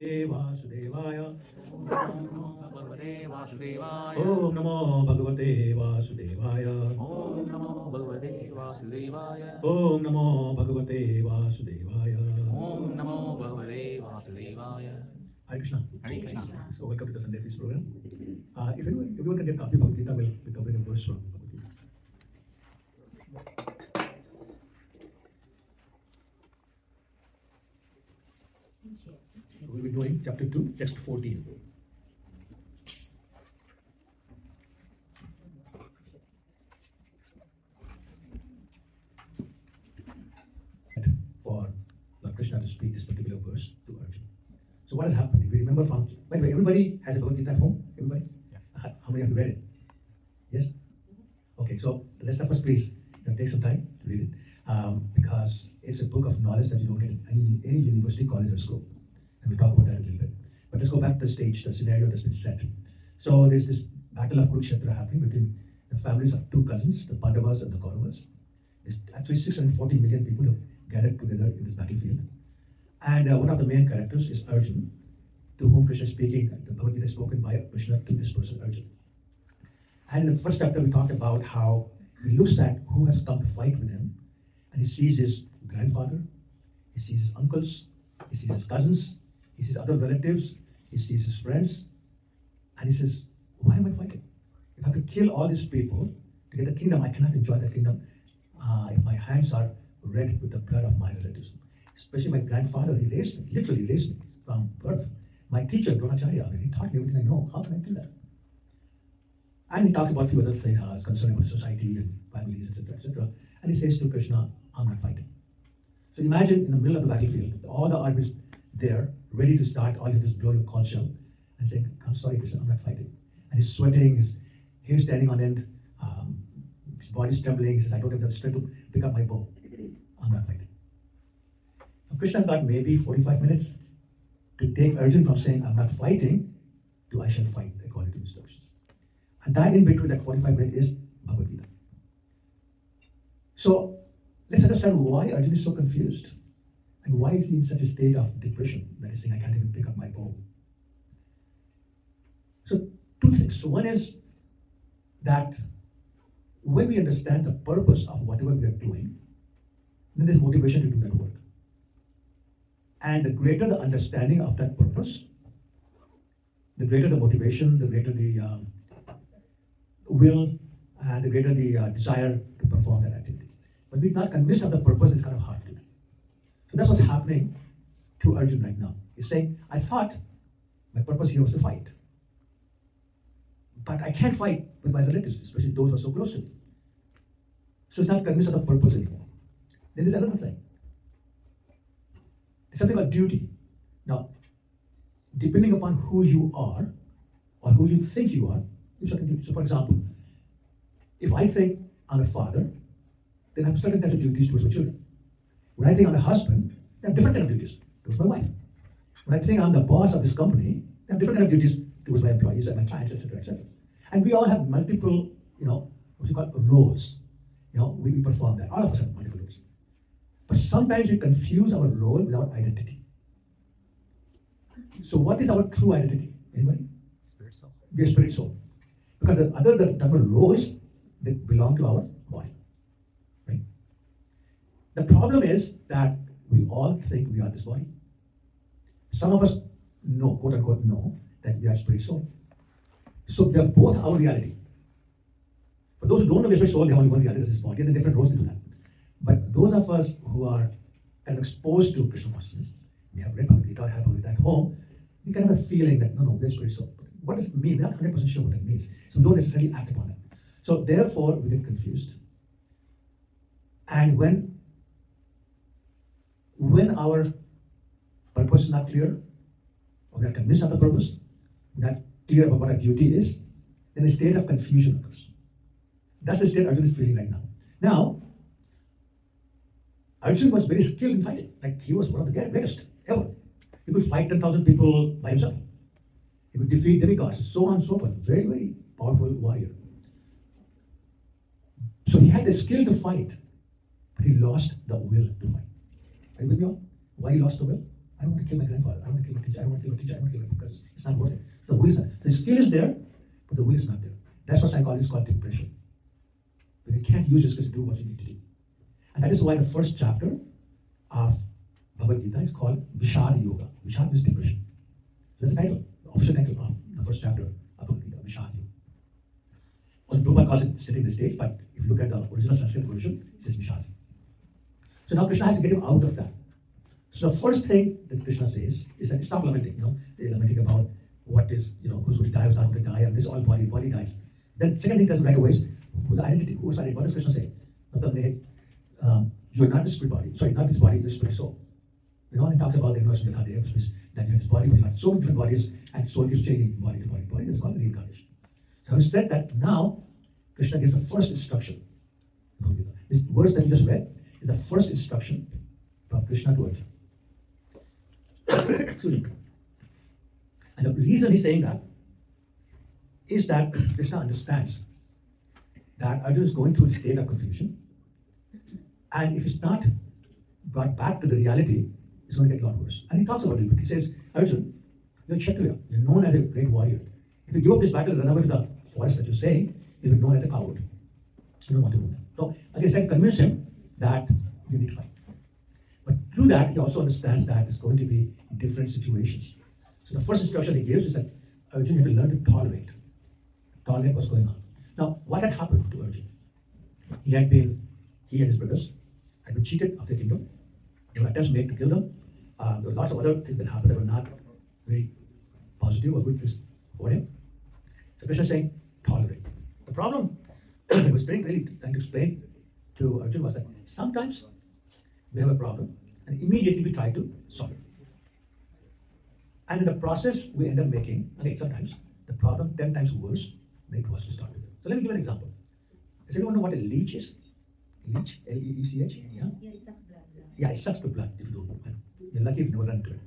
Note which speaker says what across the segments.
Speaker 1: Vasudevaya.
Speaker 2: Om Namo Bhagavate Vasudevaya.
Speaker 1: Om Namo Bhagavate Vasudevaya.
Speaker 2: Om Namo Bhagavate Vasudevaya.
Speaker 1: Om Namo Bhagavate Vasudevaya.
Speaker 2: Om Namo Bhagavate Vasudevaya.
Speaker 1: Hare Krishna.
Speaker 2: Hare Krishna.
Speaker 1: So welcome to the Sunday Feast program. If everyone can get a copy of Bhagavad Gita, we'll be covering a verse from Bhagavad Gita. So we'll be doing chapter 2, text 14. For Lord Krishna to speak this particular verse to Arjuna. So what has happened? If you remember from, by the way, everybody has a Bhagavad Gita at home? Everybody?
Speaker 2: Yeah.
Speaker 1: How many of you read it? Yes? Okay, so let's first please take some time to read it. Because it's a book of knowledge that you don't get in any university, college or school. And we'll talk about that a little bit. But let's go back to the stage, the scenario that's been set. So there's this battle of Kurukshetra happening between the families of two cousins, the Pandavas and the Kauravas. There's actually 640 million people who have gathered together in this battlefield. And one of the main characters is Arjuna, to whom Krishna is speaking. The Bhagavad Gita is spoken by Krishna to this person, Arjuna. And in the first chapter, we talked about how he looks at who has come to fight with him, and he sees his grandfather, he sees his uncles, he sees his cousins, he sees other relatives, he sees his friends, and he says, why am I fighting? If I have to kill all these people to get the kingdom, I cannot enjoy that kingdom if my hands are red with the blood of my relatives. Especially my grandfather, he raised me, literally raised me from birth. My teacher, Dronacharya, he taught me everything I know. How can I do that? And he talks about a few other things concerning about society and families, etc., etc. And he says to Krishna, I'm not fighting. So imagine in the middle of the battlefield, all the armies there, ready to start, all you have to do is blow your conch shell and say, I'm sorry, Krishna, I'm not fighting. And he's sweating, his hair standing on end, his body's trembling, he says, I don't have the strength to pick up my bow. I'm not fighting. Now, Krishna thought maybe 45 minutes to take Arjuna from saying, I'm not fighting, to I shall fight according to instructions. And that in between that 45 minutes is Bhagavad Gita. So let's understand why Arjuna is so confused. And why is he in such a state of depression that he's saying, I can't even pick up my bow? So two things. So one is that when we understand the purpose of whatever we are doing, then there's motivation to do that work. And the greater the understanding of that purpose, the greater the motivation, the greater the will, and the greater the desire to perform that activity. But we're not convinced of the purpose, it's kind of hard to do. So that's what's happening to Arjuna right now. He's saying, I thought my purpose here was to fight. But I can't fight with my relatives, especially those who are so close to me. So he's not convinced of the purpose anymore. Then there's another thing. It's something called duty. Now, depending upon who you are, or who you think you are, you have certain duties. So for example, if I think I'm a father, then I have certain kinds of duties towards my children. When I think I'm a husband, I have different kind of duties towards my wife. When I think I'm the boss of this company, I have different kind of duties towards my employees and my clients, etc., etc. And we all have multiple, what you call roles. We perform that. All of us have multiple roles. But sometimes we confuse our role with our identity. So what is our true identity? Anybody?
Speaker 2: Spirit soul.
Speaker 1: We are spirit soul. Because the other roles, they belong to our body. Right? The problem is that we all think we are this body. Some of us know, quote unquote, know that we are spirit soul. So they're both our reality. For those who don't know we are spirit soul, they have only one reality, this body, and then different roles to do that. But those of us who are kind of exposed to Krishna consciousness, we have read Bhagavad Gita, have Bhagavad Gita at home, we kind of have a feeling that, no, we're spirit soul. What does it mean? We're not 100% sure what that means. So we don't necessarily act upon that. So therefore, we get confused. And when our purpose is not clear, or we're not convinced of the purpose, we're not clear about what our duty is, then a state of confusion occurs. That's the state Arjuna is feeling right now. Now, Arjuna was very skilled in fighting. Like, he was one of the greatest ever. He could fight 10,000 people by himself. He would defeat demigods, so on and so forth. Very, very powerful warrior. So he had the skill to fight, but he lost the will to fight. Are you with me all? Why he lost the will? I don't want to kill my grandfather. I don't want to kill my teacher. I don't want to kill my teacher. I don't want to kill my because it's not worth it. So the will is not. The skill is there, but the will is not there. That's what psychologists call depression. But you can't use your skills to do what you need to do. And that is why the first chapter of Bhagavad Gita is called Vishad Yoga. Vishad means depression. That's the title, the official title of the first chapter of Bhagavad Gita, Vishad Yoga. Well, Prabhupada calls it setting the stage, but if you look at the original Sanskrit version, it says Vishad. So now Krishna has to get him out of that. So the first thing that Krishna says is that stop lamenting, they're lamenting about what is, who's going to die, who's not going to die, and this all body dies. Then second thing comes right away is who's identity, who's identity, what does Krishna say? You're not the spirit body, sorry, not this body, the spirit soul. And he talks about the universe that you have this body, you have so many different bodies, and soul keeps changing body to body. Body is called reincarnation. So having said that, now Krishna gives the first instruction. This verse that you just read is the first instruction from Krishna to Arjuna. Excuse me. And the reason he's saying that is that Krishna understands that Arjuna is going through a state of confusion, and if it's not brought back to the reality, it's going to get a lot worse. And he talks about it. He says, Arjuna, you're Kshatriya. You're known as a great warrior. If you give up this battle and run away to the forest that you're saying, you'll be known as a coward. You don't want to do that. So, like I said, convince him that you need to fight. But through that, he also understands that it's going to be different situations. So the first instruction he gives is that Arjuna had to learn to tolerate what's going on. Now, what had happened to Arjuna? He and his brothers had been cheated of their kingdom. There were attempts made to kill them. There were lots of other things that happened that were not very positive or good things for him. So Krishna is saying, tolerate. The problem he was really trying to explain to Arjuna was that sometimes we have a problem and immediately we try to solve it. And in the process, we end up making, sometimes, the problem 10 times worse than it was to start with. So let me give an example. Does anyone know what a leech is? Leech, L-E-E-C-H? Yeah,
Speaker 3: it sucks blood.
Speaker 1: Yeah, it sucks the blood if you don't know. You're lucky if you never run into it.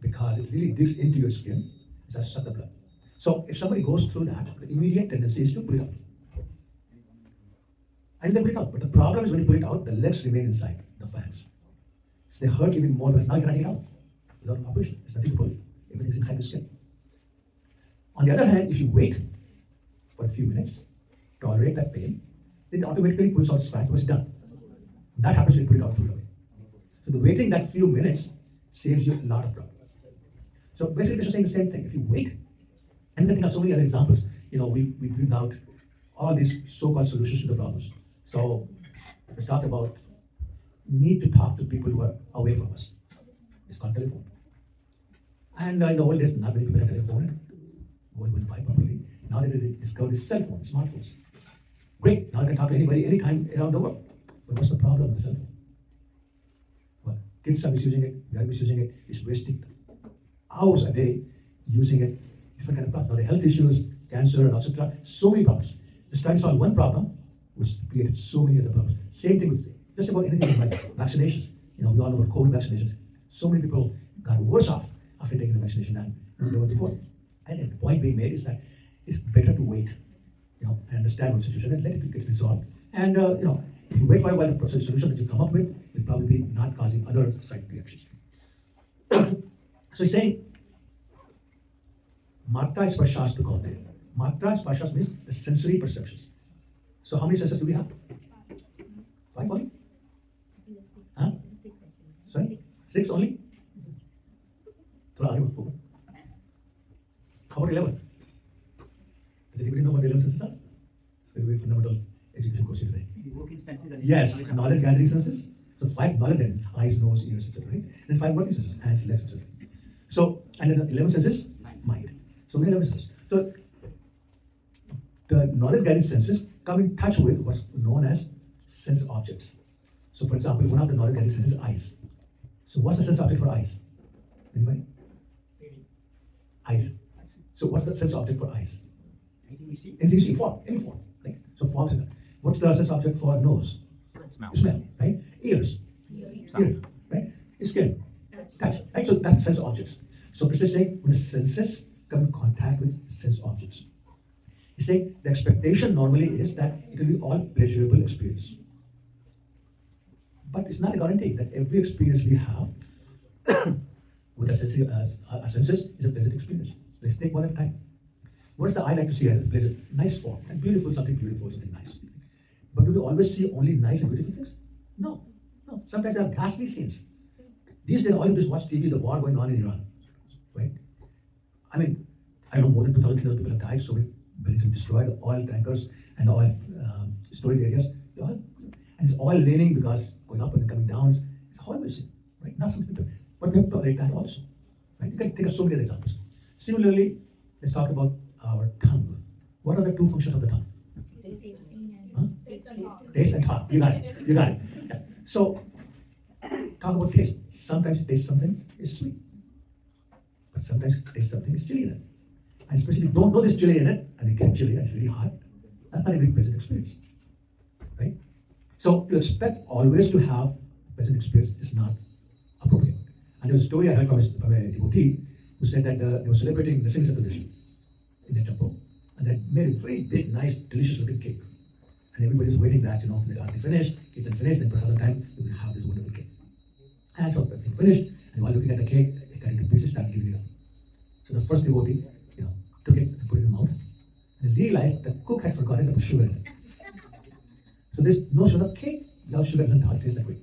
Speaker 1: Because it really digs into your skin, it starts to suck the blood. So if somebody goes through that, the immediate tendency is to put it out. And they put it out. But the problem is when you put it out, the legs remain inside, the fans. So they hurt even more because now you can't get it out. Without an operation, there's nothing to pull. Everything's inside the skin. On the other hand, if you wait for a few minutes, tolerate that pain, then it automatically pulls out its fat, so it's done. That happens when you put it out through the way. So the waiting that few minutes saves you a lot of trouble. So basically, Krishna is saying the same thing. If you wait, and we think of so many other examples, we bring out all these so-called solutions to the problems. So let's talk about need to talk to people who are away from us. It's called telephone. And in the old days, not many people had telephone. One wouldn't buy properly. Now they discovered this cell phone, smartphones. Great, now I can talk to anybody, anytime around the world. But what's the problem with the cell phone? Well, kids are misusing it, we are misusing it, it's wasting hours a day using it, different kind of problems. Now the health issues, cancer, and etc. So many problems. Just trying to solve one problem, which created so many other problems. Same thing with just about anything like vaccinations. We all know about COVID vaccinations. So many people got worse off after taking the vaccination than they were before. And the point being made is that it's better to wait, and understand what the situation and let it get resolved. And if you wait for a while, the solution that you come up with will probably be not causing other side reactions. So he's saying, Matra Sparshas to call there. Matra Sparshas means the sensory perceptions. So how many senses do we have? 5 only? Huh?
Speaker 3: 6.
Speaker 1: Sorry? 6 only? How about 11? Does anybody know what 11 senses are? It's a very fundamental education course today. Yes, knowledge gathering senses. So 5 knowledge gathering, eyes, nose, ears, etc. Right? And 5 working senses, hands, legs, etc. So, and then the 11 senses, mind. So we have 11 senses. So the knowledge gathering senses come in touch with what's known as sense objects. So for example, one of the knowledge gathering senses is eyes. So what's the sense object for eyes? Anybody? Eyes. So what's the sense object for eyes?
Speaker 4: Anything we see.
Speaker 1: Anything you see, form, any form. Right? So forms is that. What's the sense object for nose?
Speaker 2: Smell.
Speaker 1: Smell, right? Ears.
Speaker 2: Sound.
Speaker 1: Hearing, right? Skin. Touch. Right? So that's sense objects. So Krishna is saying when the senses come in contact with sense objects. He's saying the expectation normally is that it will be all pleasurable experience. But it's not a guarantee that every experience we have with our senses is a pleasant experience. Let's take one at a time. What is the eye like to see as a pleasant? Nice form, and beautiful, something nice. But do we always see only nice and beautiful things? No. Sometimes there are ghastly scenes. These days, all you do is watch TV, the war going on in Iran, right? I mean, I know more than 2,000 people have died, so many buildings have destroyed, oil tankers and oil storage areas. And it's oil raining because going up and then coming down. It's horrible scene, right? Not something to, but we have to tolerate that also, right? You can think of so many other examples. Similarly, let's talk about our tongue. What are the two functions of the tongue? Taste and talk. You got it. Yeah. So, talk about taste. Sometimes you taste something is sweet, but sometimes you taste something is chili in it. And especially don't know there's chili in it, and you get chili and it's really hot. That's not a very pleasant experience, right? So to expect always to have a pleasant experience is not appropriate. And there was a story I heard from a devotee who said that they were celebrating the Singh tradition in the temple, and they made a very big, nice, delicious looking cake. And everybody was waiting that, the aarti finished, kirtan finished, then for another time, we will have this wonderful cake. And so everything finished, and while looking at the cake, they cut it into pieces, started giving it up. So the first devotee, took it and put it in the mouth, and realized the cook had forgotten to put sugar in it. So there's no sugar cake, without sugar doesn't taste that way.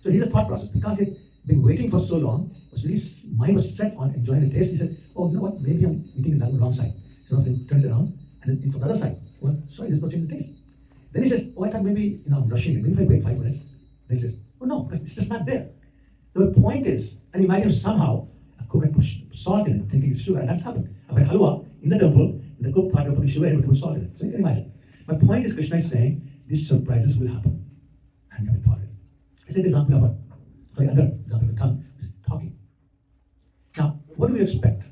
Speaker 1: So here's the thought process. Because he'd been waiting for so long, so his mind was set on enjoying the taste. He said, oh, you know what, maybe I'm eating it on the wrong side. So he turned it around, and then from the other side. Well, sorry, there's no change in taste. Then he says, oh, I thought maybe, I'm rushing it. Maybe if I wait 5 minutes. Then he says, oh no, because it's just not there. The point is, and imagine somehow a cook had put salt in it, thinking it's sugar, and that's happened. I've had halwa in the temple, and the cook thought they were putting sugar in it, but put salt in it. So you can imagine. My point is, Krishna is saying, these surprises will happen, and you have to tolerate it. I said the example of another example of the tongue, which is talking. Now, what do we expect?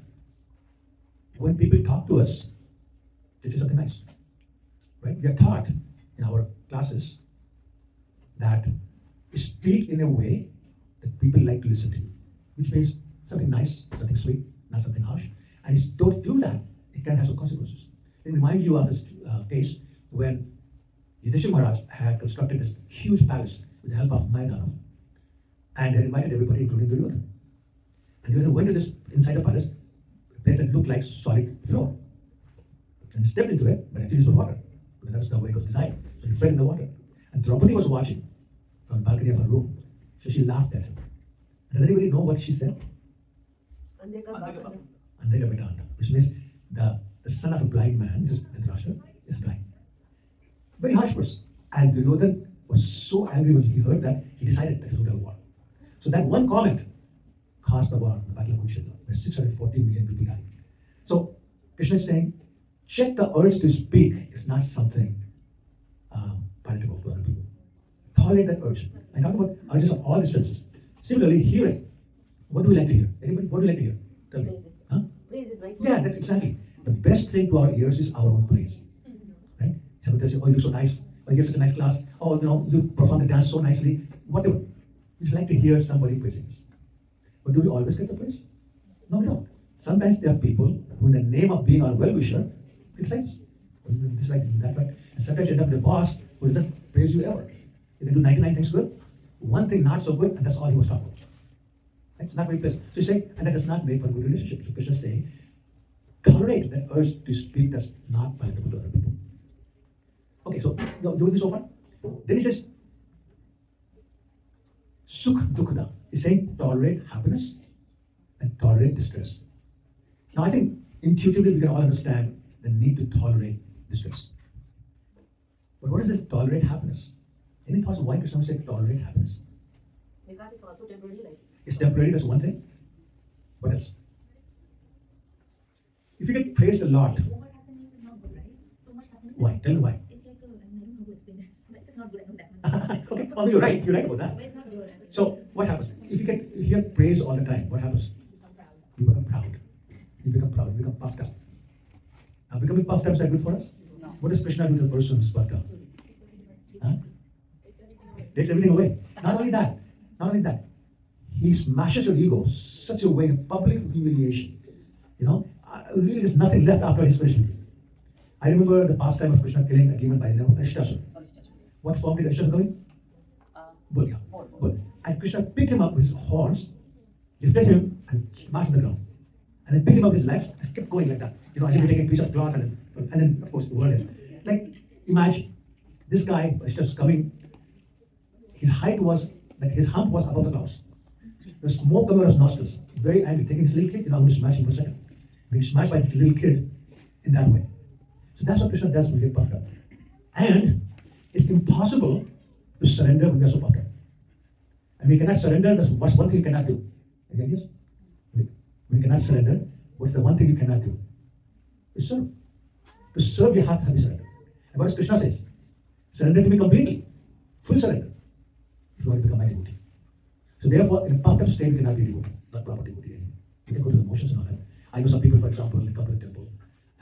Speaker 1: When people talk to us, they say something nice, right? We are taught in our classes that you speak in a way that people like to listen to you, which means something nice, something sweet, not something harsh. And if you don't do that, it can have some consequences. It reminds you of this case when Yudhishthira Maharaj had constructed this huge palace with the help of Mayadana, and had invited everybody, including Duryodhana. And Duryodhana went to this inside the palace, a place that looked like solid floor, and stepped into it, but actually it was water, because that's the way it was designed. So he fell in the water. And Draupadi was watching from the balcony of her room, so she laughed at him. Does anybody know what she said? Andeka Vedanta, which means the son of a blind man, just Dhritarashtra, is blind. Very harsh words. And Duryodhana was so angry when he heard that, he decided that he would have war. So that one comment caused the war, the Battle of Kurukshetra, where 640 million people died. So Krishna is saying, check the urge to speak is not something palatable to other people. Tolerate that urge. I talk about urges of all the senses. Similarly, hearing. What do we like to hear? Anybody? What do we like to hear? Tell me. Huh?
Speaker 3: Praise is like
Speaker 1: Yeah, that's exactly. The best thing to our ears is our own praise. Right? Somebody tells you, oh, you look so nice. Oh, you have such a nice class. Oh, you perform the dance so nicely. Whatever. We just like to hear somebody praising us. But do we always get the praise? No, we don't. Sometimes there are people who, in the name of being our well-wisher, criticize us. This right, that right. And sometimes you end up with a boss who doesn't praise you ever. You can do 99 things good, one thing not so good, and that's all he was talking about. Right? It's not very pleasant. So you say, and that does not make for a good relationship. So Krishna is saying, tolerate that urge to speak that's not palatable to other people. Okay, so you're doing this so far? Then he says, Sukh Dukkha. He's saying tolerate happiness and tolerate distress. Now I think intuitively we can all understand the need to tolerate distress. But what is this tolerate happiness? Any thoughts of why Krishna said tolerate happiness?
Speaker 3: because it's also temporary life.
Speaker 1: It's temporary, that's one thing. What else? If you get praised a lot,
Speaker 4: Over happiness is not good, right? Too much happiness.
Speaker 1: why? Tell me why.
Speaker 4: It's like I don't know how to explain it. Life is not good. I know that much.
Speaker 1: Okay, oh, you're right about that.
Speaker 4: But it's not good.
Speaker 1: So what happens? If you hear praise all the time, what happens?
Speaker 4: You become proud.
Speaker 1: You become proud. You become puffed up. Now becoming puffed up is that good for us?
Speaker 3: No.
Speaker 1: What does Krishna do to the person who's puffed up? Huh? Takes everything away. Not only that. He smashes your ego such a way in public humiliation. Really there's nothing left after he's finished with you. I remember the pastime of Krishna killing a demon by the name of Ashtasura. What form did Ashtasura go in? Bull, yeah. Bull. And Krishna picked him up with his horns, lifted him, and smashed on the ground. And then picked him up with his legs and kept going like that. As if you take a piece of cloth and then of course, whirl it. Like, imagine, this guy was just coming, his height was, like his hump was above the clouds. The smoke coming out of his nostrils, very angry, taking his little kid, I'm going to smash him for a second. Being smashed by this little kid in that way. So that's what Krishna does when we get puffed up. And it's impossible to surrender when we are so puffed up. And we cannot surrender, that's what's one thing you cannot do. Okay, yes? When you cannot surrender, what's the one thing you cannot do? To serve. To serve, you have to have surrender. And what does Krishna says? Surrender to me completely. Full surrender. If you want to become my devotee. So therefore, in a puffed up state, we cannot be devotee, not proper devotee anymore. You can go to the motions and all that. I know some people, for example, they come to the temple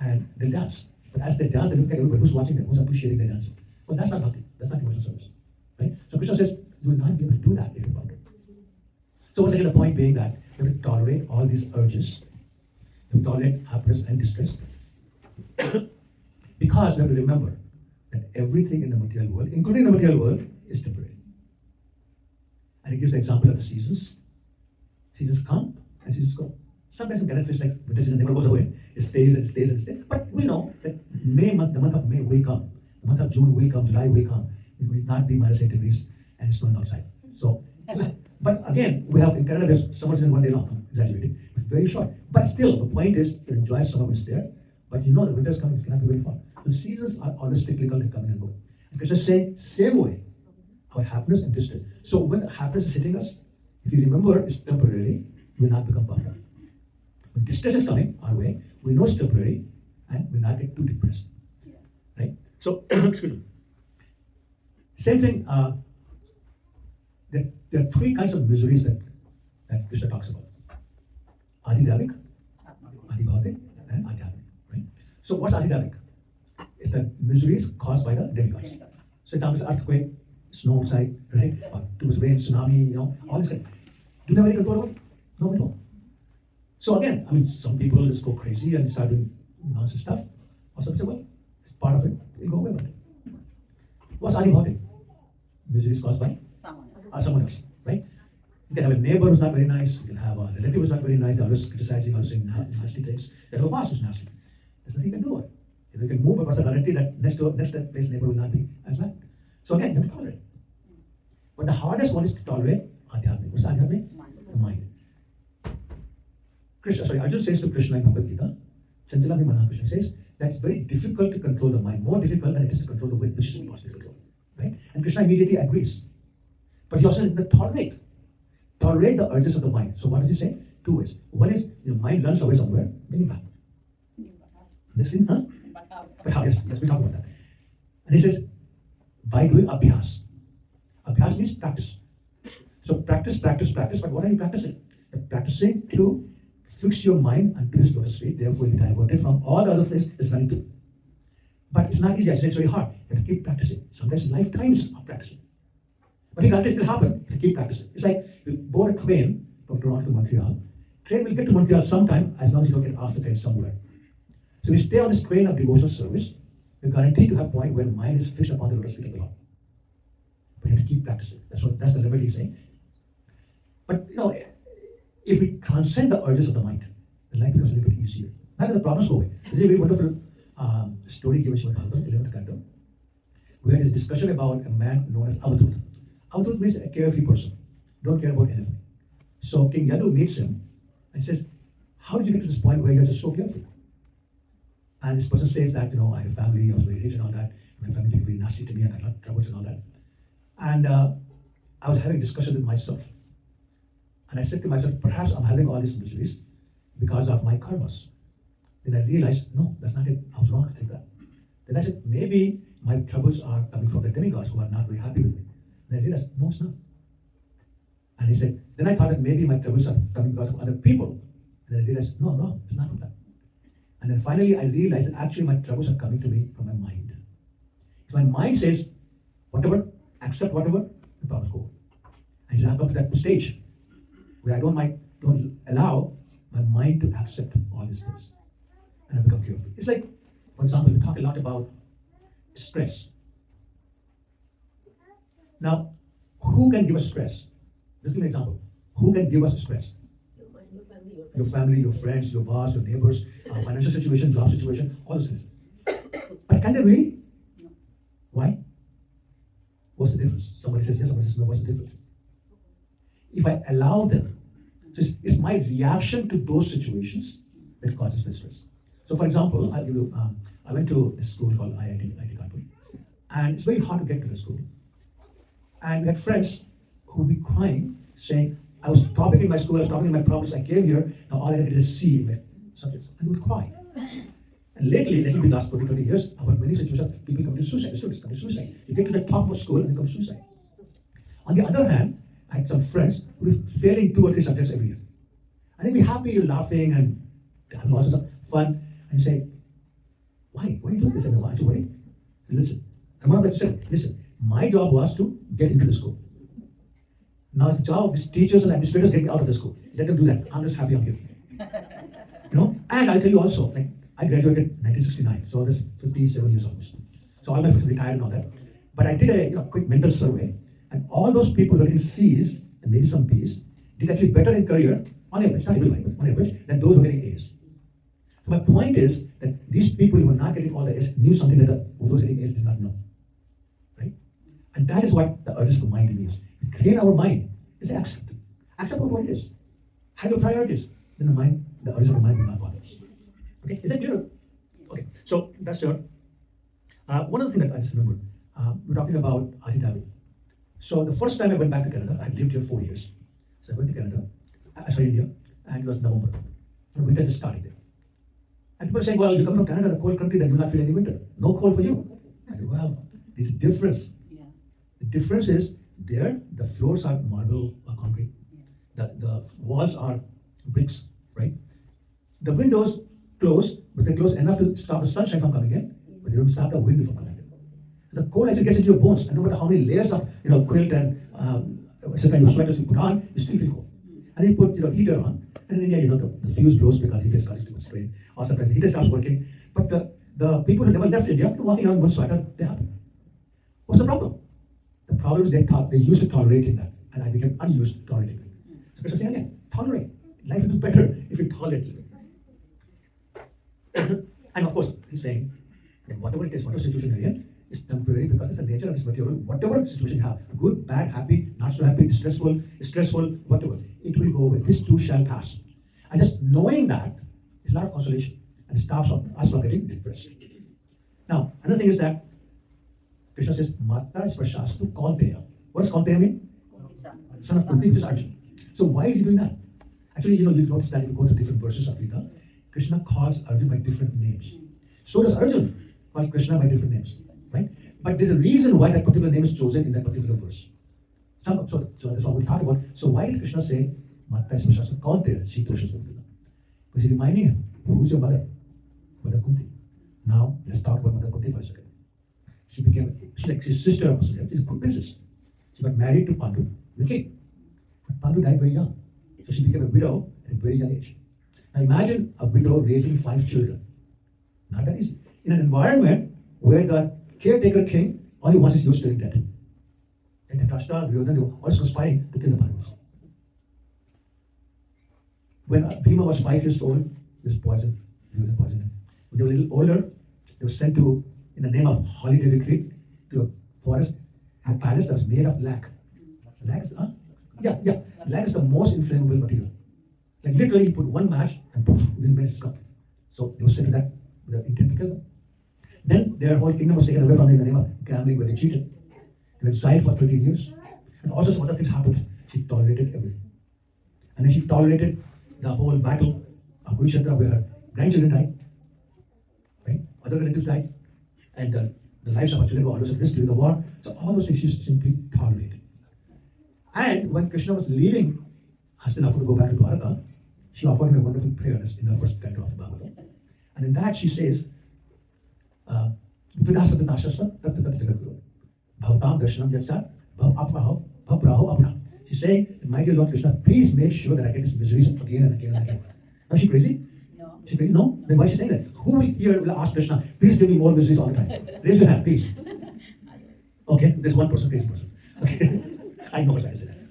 Speaker 1: and they dance. But as they dance, they look at everybody who's watching them, who's appreciating their dancing. Well, that's not bhakti. That's not devotional service. Right? So Krishna says, you will not be able to do that if you're puffed up. So once again, the point being that you have to tolerate all these urges. You have to tolerate happiness and distress. Because we have to remember that everything in the material world, including the material world, is temporary. And he gives the example of the seasons. Seasons come and seasons go. Sometimes in calendar feels like winter season never goes away. It stays and stays and stays. But we know that the month of May will come. The month of June will come. July will come. It will not be -8 degrees and it's snowing outside. So, but again, we have in Canada, there's summer season 1 day long. I'm exaggerating. It's very short. But still, the point is to enjoy summer when it's there. But the winter is coming. It cannot be very far. The seasons are always cyclical. They're coming and going. And Krishna is saying, same way, our happiness and distress. So when happiness is hitting us, if you remember it's temporary, we will not become puffed up. When distress is coming our way, we know it's temporary and we will not get too depressed. Right? So, excuse me. Same thing, there are three kinds of miseries that Krishna talks about. Adhidhavik, Adhibhautik, and Adhyatmik. Right? So what's Adhidhavik? It's the miseries caused by the demigods. So examples, earthquake, snow outside, right? Or too much rain, tsunami, all this kind. Do you have any control over it? No, we don't. So again, some people just go crazy and start doing nonsense stuff. Or some say, well, it's part of it. They go away with it. What's Adhibhautik? Misery is caused by someone else, right? You can have a neighbor who's not very nice. You can have a relative who's not very nice. They're always criticizing, always saying nasty things. You have a boss who's nasty. There's nothing you can do about it. You can move across the guarantee that next place neighbor will not be as bad. So again, you have to tolerate. But the hardest one is to tolerate Adhyatmik. What's Adhyatmik? The mind. Arjuna says to Krishna in Bhagavad Gita, Chanjalami Manah, Krishna says, that it's very difficult to control the mind, more difficult than it is to control the will, which is impossible to control. Right? And Krishna immediately agrees. But he also says, tolerate. Tolerate the urges of the mind. So what does he say? Two ways. One is your mind runs away somewhere, bring it back. Next thing, huh? But how? Yes, we talk about that. And he says, by doing abhyas. Abhyas means practice. So practice, but what are you practicing? You're practicing to fix your mind unto his lotus feet, therefore you divert it from all the other things it's running to. But it's not easy, actually, it's very hard. You have to keep practicing. Sometimes lifetimes of practicing. But it will happen if you keep practicing. It's like you board a train from Toronto to Montreal. Train will get to Montreal sometime as long as you don't get off the train somewhere. So we stay on this train of devotional service, we're guaranteed to have a point where the mind is fixed upon the lotus feet of the Lord. But you have to keep practicing. That's the remedy he's saying. But if we transcend the urges of the mind, the life becomes a little bit easier. Not that the problems go away. There's a very wonderful story given in Bhagavad, 11th canto, where there's discussion about a man known as Avadut. Avadut means a carefree person, don't care about anything. So King Yadu meets him and says, how did you get to this point where you're just so carefree? And this person says that, I had a family, I was very rich and all that, my family became very nasty to me, and I had a lot of troubles and all that. And I was having a discussion with myself. And I said to myself, perhaps I'm having all these miseries because of my karmas. Then I realized, no, that's not it. I was wrong to think that. Then I said, maybe my troubles are coming from the demigods who are not very happy with me. Then I realized, no, it's not. And he said, then I thought that maybe my troubles are coming because of other people. And then I realized, no, it's not from that. And then finally I realized that actually my troubles are coming to me from my mind. If my mind says, whatever, accept whatever, the problems go. And I've come to that stage where I don't allow my mind to accept all these things. And I become carefree. It's like, for example, we talk a lot about stress. Now, who can give us stress? Just give me an example. Who can give us stress?
Speaker 3: Your family
Speaker 1: your family, your friends, your boss, your neighbors, financial situation, job situation, all those things. But can they really?
Speaker 3: No.
Speaker 1: Why? What's the difference? Somebody says yes, somebody says no. What's the difference? If I allow them, so it's my reaction to those situations that causes the stress. So, for example, I'll give you, I went to a school called IIT, and it's very hard to get to the school. And we had friends who would be crying, saying, I was topping in my school, I was topping in my problems, I came here, now all I did is C in my subjects. And they would cry. And lately, in the last 20, 30 years, about many situations, people come to suicide, students come to suicide. You get to the top of school and they come to suicide. On the other hand, I had some friends who were failing 2 or 3 subjects every year. And they'd be happy, laughing, and having lots of fun. And you say, why? Why are you doing this? And why aren't you worried? Listen, and one of them said, listen, my job was to get into the school. Now it's the job of these teachers and administrators getting out of the school. Let them do that. I'm just happy I'm here. And I'll tell you also, like, I graduated in 1969, so that's 57 years almost. So all my friends retired and all that. But I did a quick mental survey, and all those people who were getting C's and maybe some B's did actually better in career, on average, not everybody, but on average, than those who were getting A's. So my point is that these people who were not getting all the A's knew something that those getting A's did not know. Right? And that is what the urges of the mind means. Train our mind. It's accept. Accept what it is. Have your priorities. Then the mind, the urges of the mind will not bother us. Okay, is that clear? Okay, so that's your. One other thing that I just remembered, we're talking about Abu Dhabi. So the first time I went back to Canada, I lived here 4 years. So I went to Canada, India, and it was November. The winter just starting there. And people are saying, well, you come from Canada, the cold country, then you will not feel any winter. No cold for you. I go, well, there's a difference.
Speaker 3: Yeah.
Speaker 1: The difference is there, the floors are marble or concrete. The walls are bricks, right? The windows close, but they close enough to stop the sunshine from coming in, but they don't stop the wind from coming in. The cold actually gets into your bones, and no matter how many layers of quilt and some kind of sweaters you put on, you still feel cold. And then you put heater on, and in India, the fuse blows because heater starts to strain, or sometimes the heater stops working. But the people who never left India, they're walking around in one sweater, they're happy. What's the problem? The problem is they used to tolerating that, and I became unused to tolerating it. So Krishna saying again, tolerate. Life will be better if you tolerate it. And of course, he's saying that whatever it is, whatever situation you're in, is temporary because it's the nature of this material. Whatever situation you have, good, bad, happy, not so happy, stressful, whatever, it will go away. This too shall pass. And just knowing that is a lot of consolation and it stops us from getting depressed. Now, another thing is that Krishna says, Mata Spashastu Kaunteya. What does Kaunteya mean? Son of Kunti, which is Arjuna. So why is he doing that? Actually, you notice that if you go to different verses of Gita, Krishna calls Arjuna by different names. So does Arjuna call Krishna by different names, right? But there's a reason why that particular name is chosen in that particular verse. So that's what we'll talk about. So why did Krishna say, Mata Spashastu Kaunteya, Shitoshas Gopita? Because he's reminding him, who's your mother? Mother Kunti. Now, let's talk about Mother Kunti for a second. She's like his sister of Vasudeva. She's a good princess. She got married to Pandu, the king. But Pandu died very young. So she became a widow at a very young age. Now imagine a widow raising 5 children. Not that easy. In an environment where the caretaker king, all he wants is yours to dead. And the Drashta, Duryodhana, they were always conspiring to kill the Pandavas. When Bhima was 5 years old, he was poisoned. Duryodhana poisoned him. When they were a little older, they were sent to, in the name of holiday retreat, to a forest, a palace that was made of lac. Lac is, lac is the most inflammable material. Like literally, you put one match and poof, within minutes it's gone. So they were sent to that with the intent to kill them. Then their whole kingdom was taken away from them in the name of gambling, where they cheated. They were exiled for 13 years. And also some other things happened. She tolerated everything. And then she tolerated the whole battle of Kurukshetra, where her grandchildren died. Right? Other relatives died. And the lives of her children were always at risk during the war. So all those things she simply tolerated. And when Krishna was leaving Hastinapur to go back to Dwaraka, she offered him a wonderful prayer in the first canto of Bhagavad. And in that she says, Bhavatam darshanam yatsa bhav praho apna. She's saying, my dear Lord Krishna, please make sure that I get this miseries again and again and again. Now is she crazy?
Speaker 3: No.
Speaker 1: She's crazy? No? Then why is she saying that? Who here will ask Krishna, please give me more miseries all the time? Raise your hand, please. Okay, there's one person, crazy person. Okay. I know what I said.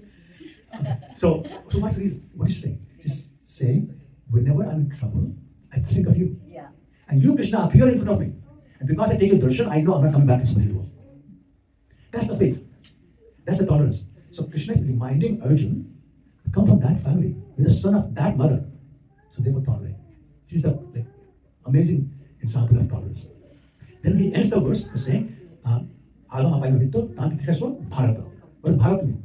Speaker 1: Okay. So what's the reason? What is she saying? She's saying whenever I'm in trouble, I think of you.
Speaker 3: Yeah.
Speaker 1: And you, Krishna, appear in front of me. And because I take your darshan, I know I'm not coming back to somebody else. That's the faith. That's the tolerance. So Krishna is reminding Arjuna to come from that family. He's the son of that mother. So therefore tolerate. This is the amazing example of tolerance. Then he ends the verse by saying, Agam apai navitto tantitisaswa bharata. What does bharata mean?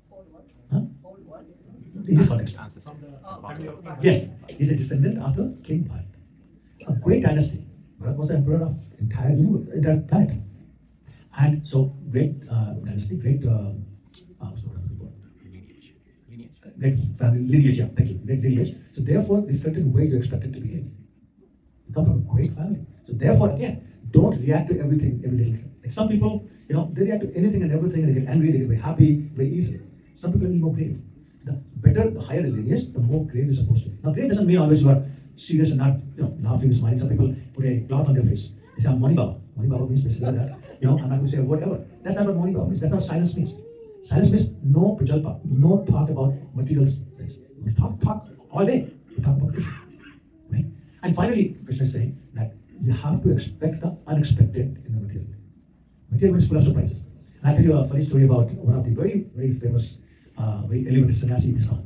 Speaker 3: Whole world.
Speaker 1: Huh?
Speaker 3: Whole world.
Speaker 1: In this context.
Speaker 2: Ancestor.
Speaker 3: Oh,
Speaker 1: Yes, he's a descendant of the king Bharat. A great dynasty. Bharat was the emperor of entire planet. And so great dynasty, great what's the word I'm looking for? Great family lineage, yeah, thank you, great lineage. So therefore, there's certain way you expect it to behave. You come from a great family. So therefore, again, don't react to everything, every little thing. Like some people, they react to anything and everything, and they get angry, they get very happy very easily. Some people are more grave. The better, the higher the lineage, the more grave you're supposed to be. Now, grave doesn't mean always you are serious and not, laughing and smiling. Some people put a cloth on their face. They say, I'm Mani Baba. Mani Baba means basically that. I'm not going to say whatever. That's not what Mani Baba means. That's not what silence means. Silence means no prajalpa, no talk about material things. We talk all day. We talk about Krishna. Right? And finally, Krishna is saying that you have to expect the unexpected in the material world. Material world is full of surprises. And I'll tell you a funny story about one of the very, very famous, very elevated sannyasi in ISKCON.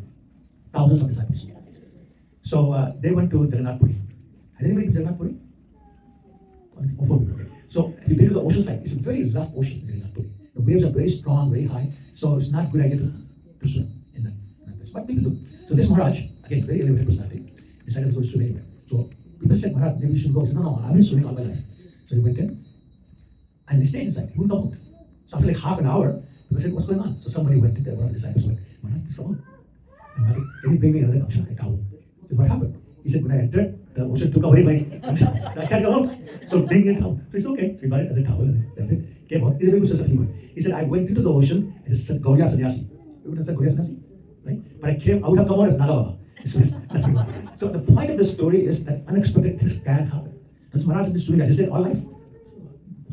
Speaker 1: Thousands of disciples. So they went to Jagannath Puri. Has anybody been to Jagannath Puri? Oh, 4 people, okay. So if you go to the ocean side, it's a very rough ocean in Jagannath Puri. The waves are very strong, very high, so it's not a good idea to swim in that place. But people do. So this Maharaj, again, very elevated personality, decided to go swim anywhere. So people said, Maharaj, maybe you should go. He said, no, I've been swimming all my life. So he went in, and he stayed inside. He wouldn't come out. So after like half an hour, people said, what's going on? So somebody went to there, one of the disciples went, Maharaj, please come on. And Maharaj said, can you bring me another kamsha, a towel? He said, what happened? He said, when I entered, the ocean took away my kamsha. I can't come out. So bring it out. So it's okay. So he brought another towel and then came out. He's a very good sense of humor. He said, I went into the ocean as a Gauriya sannyasi. Everyone does that Gauriya sannyasi? Right? But I would have come out as Naga Baba. So the point of the story is that unexpected things can happen. That's Maharaj has been doing, as I said, all life.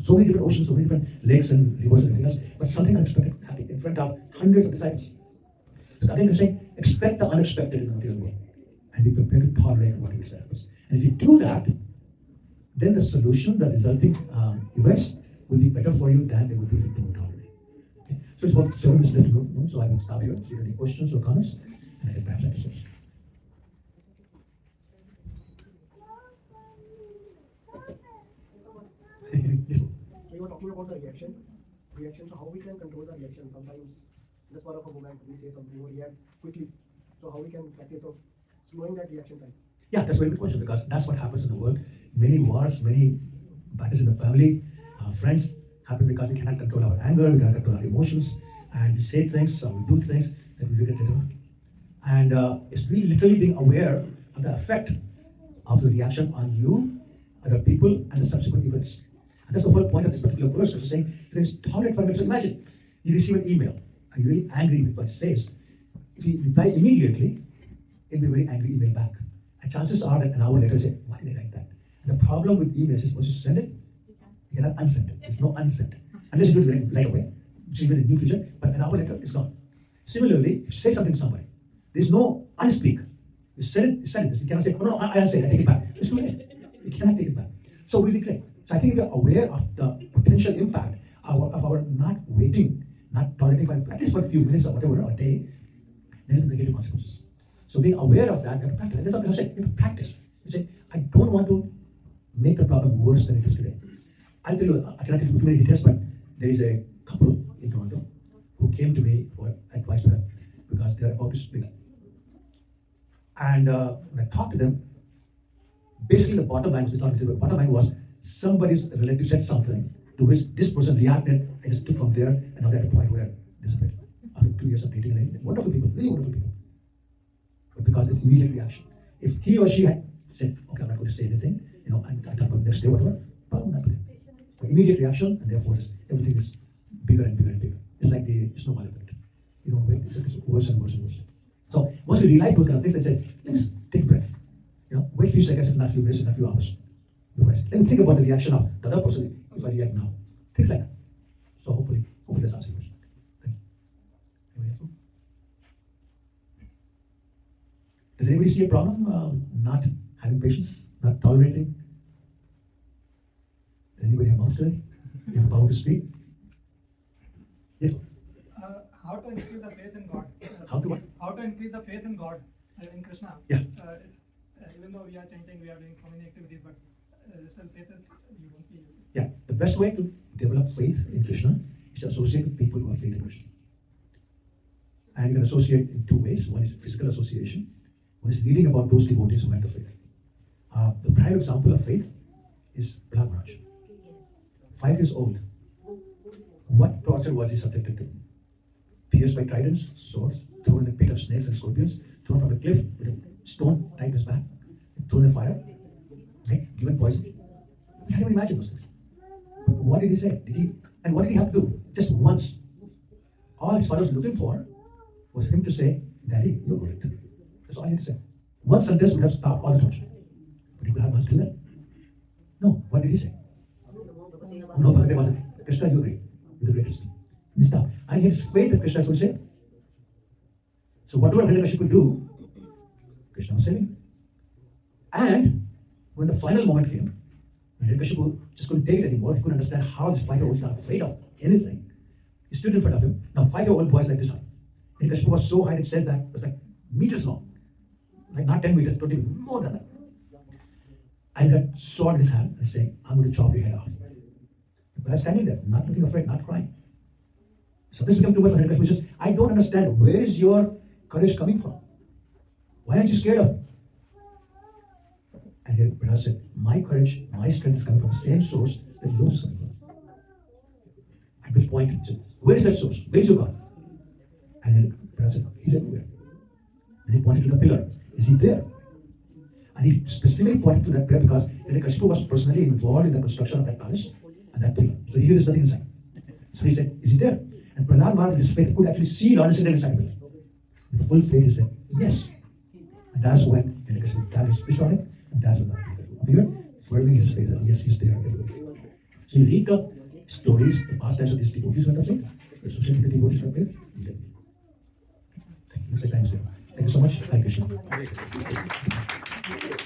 Speaker 1: So many different oceans, so many different lakes and rivers and everything else. But something unexpected happened in front of hundreds of disciples. So again, you're saying, expect the unexpected in the material world. And be prepared to tolerate what is happens. And if you do that, then the solution, the resulting events will be better for you than they would be if you don't tolerate. Okay? So it's about 7 minutes left to go. So I will stop here, see if there are any questions or comments, and I can perhaps answer. Yes, sir.
Speaker 5: So you were talking about the reaction. So how we can control the reaction? Sometimes in the spur of a moment we say something, we react quickly. So how we can practice of slowing that reaction time?
Speaker 1: Yeah, that's a very good question, because that's what happens in the world. Many wars, many battles in the family, friends happen because we cannot control our anger, we cannot control our emotions, and we say things or we do things that we regret later on. And it's really literally being aware of the effect of the reaction on you, other people, and the subsequent events. And that's the whole point of this particular verse, which is saying, please tolerate for a minute. So imagine you receive an email and you're really angry with what it says. If you reply immediately, it'll be a very angry email back. And chances are that an hour later you say, why did I write that? And the problem with emails is once you send it, you cannot unsend it. There's no unsend. Unless you do it right away, which is even a new feature, but an hour later, it's gone. Similarly, if you say something to somebody, there's no unspeak. You said it, you said it. You cannot say, oh no, I unsaid it, I take it back. It's too late. You cannot take it back. So we regret. So I think if you're aware of the potential impact of our not waiting, not tolerating for at least for a few minutes or whatever, a day, then it will get the consequences. So being aware of that, you have to practice. And that's what I said, you have to practice. You say, I don't want to make the problem worse than it is today. I'll tell you, I cannot tell you too many details, but there is a couple in Toronto who came to me for advice because they're about to split. And when I talked to them, basically the bottom line, was somebody's relative said something to which this person reacted and just took from there, and now they're at a point where they separated. After 2 years of dating, and wonderful people, really wonderful people. But because it's immediate reaction. If he or she had said, okay, I'm not going to say anything, and I talk about next day, whatever, problem not today. But immediate reaction, and therefore everything is bigger and bigger and bigger. It's like the snowball effect. You don't wait, it's just worse and worse and worse. So once we realize those kind of things, I say, let me just take a breath. Wait a few seconds, if not a few minutes, if not a few hours. Let me think about the reaction of the other person if I react now. Things like that. So hopefully that's answering your question. Thank you. Anybody else? Does anybody see a problem not having patience, not tolerating? Anybody have mouth today? You have the power to speak? Yes.
Speaker 6: How to increase the faith in God?
Speaker 1: How to what?
Speaker 6: How to increase the faith in God, in Krishna?
Speaker 1: Yeah.
Speaker 6: Even though we are chanting, we are doing so many activities, but still faith is you won't be.
Speaker 1: Yeah. The best way to develop faith in Krishna is to associate with people who have faith in Krishna. And you can associate in two ways. One is physical association. One is reading about those devotees who have the faith. The prime example of faith is Prahlad Maharaj. 5 years old. What torture was he subjected to? Pierced by tridents, swords, thrown in the pit of snakes and scorpions, thrown from a cliff with a stone tied to his back, thrown in fire, right? Given poison. You can't even imagine those things. But what did he say? And what did he have to do? Just once. All his father was looking for was him to say, Daddy, you're great. That's all he had to say. One sentence would have stopped all the torture. But did Prahlad do that? No. What did he say? No, Bhagavad wasn't. Krishna, you agree. You're the greatest. He stopped. And he had faith that Krishna would say. So whatever Hiranyakashipu could do, Krishna was saving. And when the final moment came, Hiranyakashipu just couldn't take it anymore. He couldn't understand how this 5-year-old is not afraid of anything. He stood in front of him. Now 5-year-old boys like this high. Hiranyakashipu was so high that it said that it was like meters long. Like not 10 meters, 20, more than that. And that sword in his hand and saying, I'm going to chop your head off. But I was standing there, not looking afraid, not crying. So this became too much for Hiranyakashipu. He says, I don't understand. Where is your courage coming from? Why aren't you scared of me? And Prahlad said, my courage, my strength is coming from the same source that yours is coming from. At which point, he said, where is that source? Where is your God? And then Prahlad said, he's everywhere. Then he pointed to the pillar. Is he there? And he specifically pointed to that pillar because Hiranyakashipu was personally involved in the construction of that palace and that pillar. So he knew there's nothing inside. So he said, is he there? And Prahlad Maharaj, with his faith, could actually see Lord sitting inside the pillar. With full faith, he said, yes. And that's when Hiranyakashipu got his fish on it, and that's when Hiranyakashipu appeared, affirming his faith that yes, he's there everywhere. So you read the stories, the past lives of these devotees with the faith, the associated with the devotees with faith. Thank you. Looks like time's there. Thank you so much. Hare Krishna.
Speaker 2: Hare Krishna.